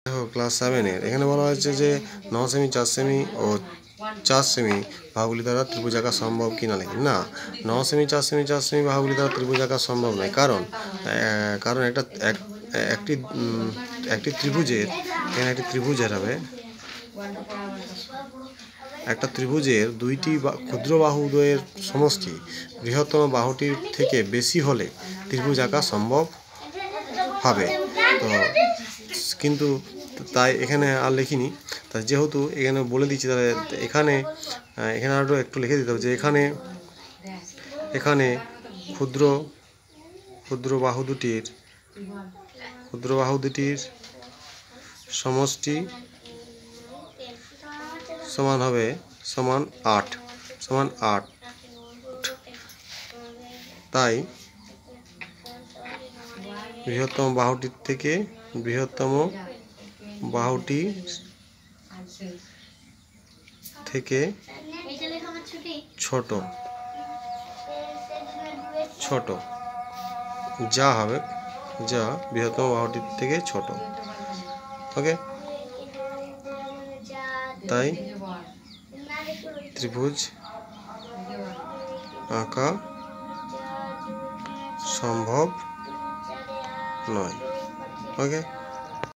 দেখো ক্লাস 7 এর এখানে বলা হয়েছে যে 9 সেমি 4 সেমি ও 4 সেমি বাহুগুলি দ্বারা ত্রিভুজ আঁকা সম্ভব কিনা লেখেন। না, 9 সেমি 4 সেমি 4 সেমি বাহুগুলি দ্বারা ত্রিভুজ আঁকা সম্ভব নয়। কারণ একটি ত্রিভুজের এখানে একটি ত্রিভুজের হবে একটা ত্রিভুজের দুইটি ক্ষুদ্র বাহুদ্বয়ের সমষ্টি বৃহত্তম বাহুটির থেকে বেশি হলে ত্রিভুজ আঁকা সম্ভব হবে। তো কিন্তু তাই এখানে আর লিখিনি, তাই যেহেতু এখানে বলে দিচ্ছি তাহলে এখানে আরও একটু লিখে দিতে হবে যে এখানে ক্ষুদ্র বাহু দুটির সমষ্টি সমান 8। তাই বৃহত্তম বাহুটি থেকে ছোট যা বৃহত্তম বাহুটির থেকে ছোট। ওকে, তাই ত্রিভুজ আঁকা সম্ভব নয়। ওকে।